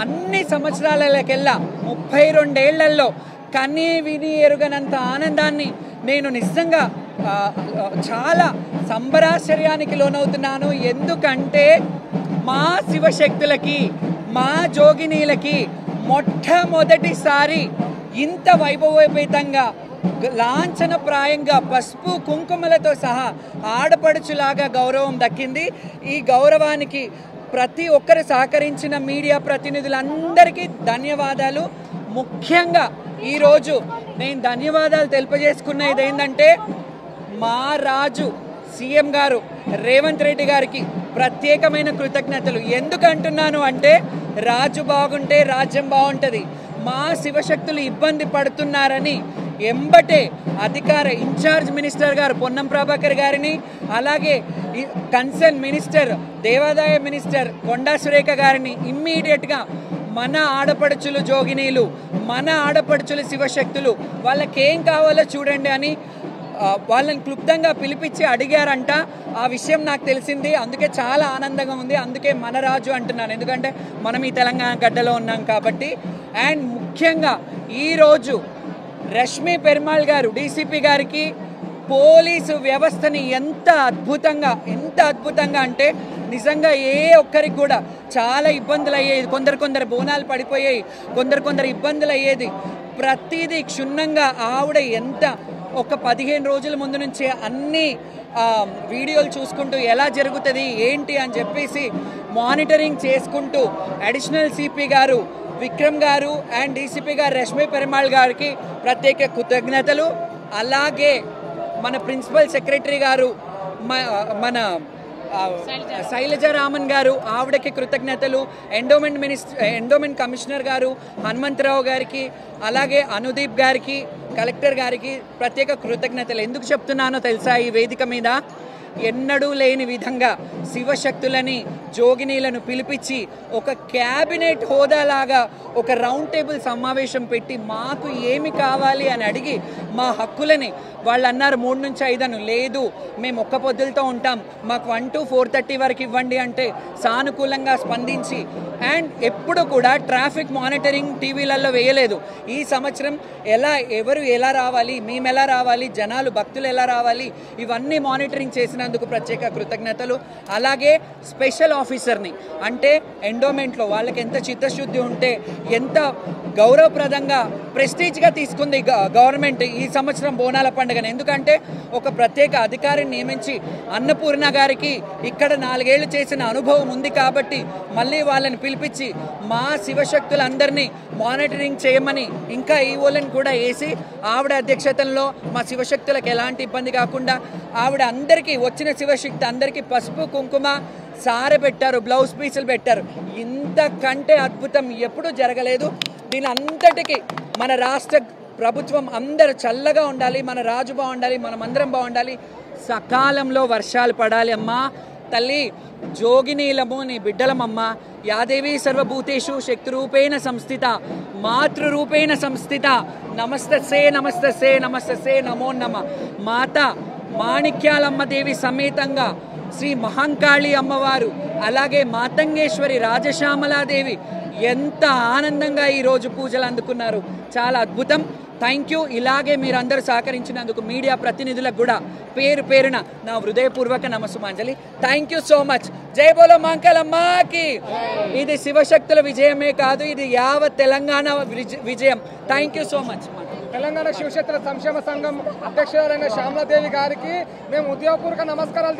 అన్ని సంవత్సరాలకెల్లా 32 ఏళ్లలో కనీ విని ఎరుగనంత ఆనందాన్ని నేను నిజంగా చాలా సంబరాశ్చర్యానికి లోనవుతున్నాను. ఎందుకంటే మా శివశక్తులకి మా జోగినీలకి మొట్టమొదటిసారి ఇంత వైభవోపేతంగా లాంఛనప్రాయంగా పసుపు కుంకుమలతో సహా ఆడపడుచులాగా గౌరవం దక్కింది. ఈ గౌరవానికి ప్రతి ఒక్కరు సహకరించిన మీడియా ప్రతినిధులందరికీ ధన్యవాదాలు. ముఖ్యంగా ఈరోజు నేను ధన్యవాదాలు తెలియజేసుకున్నది ఏంటంటే మా రాజు సీఎం గారు రేవంత్ రెడ్డి గారికి ప్రత్యేకమైన కృతజ్ఞతలు. ఎందుకంటున్నాను అంటే రాజు బాగుంటే రాజ్యం బాగుంటుంది. మా శివశక్తులు ఇబ్బంది పడుతున్నారని ఎంబటే అధికార ఇన్ఛార్జ్ మినిస్టర్ గారు పొన్నం ప్రభాకర్ గారిని, అలాగే కన్సర్న్ మినిస్టర్ దేవాదాయ మినిస్టర్ కొండా సురేఖ గారిని ఇమ్మీడియట్గా మన ఆడపడుచులు జోగినీలు, మన ఆడపడుచులు శివశక్తులు వాళ్ళకేం కావాలో చూడండి అని వాళ్ళని క్లుప్తంగా పిలిపించి అడిగారంట. ఆ విషయం నాకు తెలిసింది. అందుకే చాలా ఆనందంగా ఉంది. అందుకే మన రాజు అంటున్నాను, ఎందుకంటే మనం ఈ తెలంగాణ గడ్డలో ఉన్నాం కాబట్టి. అండ్ ముఖ్యంగా ఈరోజు రష్మి పెరుమాళ్ గారు డీసీపీ గారికి పోలీసు వ్యవస్థని ఎంత అద్భుతంగా అంటే నిజంగా ఏ ఒక్కరికి కూడా చాలా ఇబ్బందులు అయ్యేది. కొందరు బోనాలు పడిపోయాయి, కొందరు ఇబ్బందులు అయ్యేది. ప్రతిదీ క్షుణ్ణంగా ఆవిడ ఎంత ఒక 15 రోజుల ముందు నుంచే అన్ని వీడియోలు చూసుకుంటూ ఎలా జరుగుతుంది ఏంటి అని చెప్పేసి మానిటరింగ్ చేసుకుంటూ అడిషనల్ సిపి గారు విక్రమ్ గారు అండ్ డీసీపీ గారు రష్మి పెరుమాళ్ గారికి ప్రత్యేక కృతజ్ఞతలు. అలాగే మన ప్రిన్సిపల్ సెక్రటరీ గారు మన శైలజ రామన్ గారు ఆవిడకి కృతజ్ఞతలు. ఎండోమెంట్ కమిషనర్ గారు హనుమంతరావు గారికి, అలాగే అనుదీప్ గారికి, కలెక్టర్ గారికి ప్రత్యేక కృతజ్ఞతలు. ఎందుకు చెప్తున్నానో తెలుసా? ఈ వేదిక మీద ఎన్నడూ లేని విధంగా శివశక్తులని జోగినీలను పిలిపించి ఒక క్యాబినెట్ హోదాలాగా ఒక రౌండ్ టేబుల్ సమావేశం పెట్టి మాకు ఏమి కావాలి అని అడిగి మా హక్కులని వాళ్ళు అన్నారు 3 నుంచి 5 అని. లేదు, మేము ఒక్క పొద్దులతో ఉంటాం, మాకు 1 to 4:30 వరకు ఇవ్వండి అంటే సానుకూలంగా స్పందించి అండ్ ఎప్పుడు కూడా ట్రాఫిక్ మానిటరింగ్ టీవీలలో వేయలేదు. ఈ సంవత్సరం ఎవరు ఎలా రావాలి, మేము ఎలా రావాలి, జనాలు భక్తులు ఎలా రావాలి, ఇవన్నీ మానిటరింగ్ చేసినందుకు ప్రత్యేక కృతజ్ఞతలు. అలాగే స్పెషల్ ఆఫీసర్ని అంటే ఎండోమెంట్లో వాళ్ళకి ఎంత చిత్తశుద్ధి ఉంటే ఎంత గౌరవప్రదంగా ప్రెస్టీజ్గా తీసుకుంది గవర్నమెంట్ ఈ సంవత్సరం బోనాల పండుగను. ఎందుకంటే ఒక ప్రత్యేక అధికారిని నియమించి అన్నపూర్ణ గారికి ఇక్కడ 4 ఏళ్ళు చేసిన అనుభవం ఉంది కాబట్టి మళ్ళీ వాళ్ళని పిలిపించి మా శివశక్తులందరినీ మానిటరింగ్ చేయమని ఇంకా ఈవోలను కూడా వేసి ఆవిడ అధ్యక్షతలో మా శివశక్తులకు ఎలాంటి ఇబ్బంది కాకుండా ఆవిడ అందరికీ వచ్చిన శివశక్తి అందరికీ పసుపు కుంకుమ సారె పెట్టారు, బ్లౌజ్ పీసులు పెట్టారు. ఇంతకంటే అద్భుతం ఎప్పుడూ జరగలేదు. దీని అంతటికి మన రాష్ట్ర ప్రభుత్వం అందరూ చల్లగా ఉండాలి, మన రాజు బాగుండాలి, మనమందరం బాగుండాలి, సకాలంలో వర్షాలు పడాలి. అమ్మా తల్లి జోగినీలము నీ బిడ్డలమమ్మ. యాదేవి సర్వభూతేషు శక్తిరూపేణ సంస్థిత మాతృరూపేణ సంస్థిత నమస్తస్సే నమస్తస్సే నమస్తస్సే నమో నమ. మాత మాణిక్యాలమ్మ దేవి సమేతంగా శ్రీ మహంకాళి అమ్మవారు, అలాగే మాతంగేశ్వరి రాజశ్యామలాదేవి ఎంత ఆనందంగా ఈరోజు పూజలు అందుకున్నారు. చాలా అద్భుతం. Thank you. ఇలాగే మీరందరూ సహకరించినందుకు మీడియా ప్రతినిధులకు కూడా పేరు పేరున నా హృదయపూర్వక నమస్సుమాంజలి. Thank you so much. జై బోలో మాంకాలమ్మకి. ఇది శివశక్తుల విజయమే కాదు, ఇది యావత్ తెలంగాణ విజయం. Thank you so much. Telangana శివశక్తుల సంక్షేమ సంఘం అధ్యక్షురాలైన శ్యామలాదేవి గారికి మేము ఉద్యోగపూర్వక నమస్కారాలు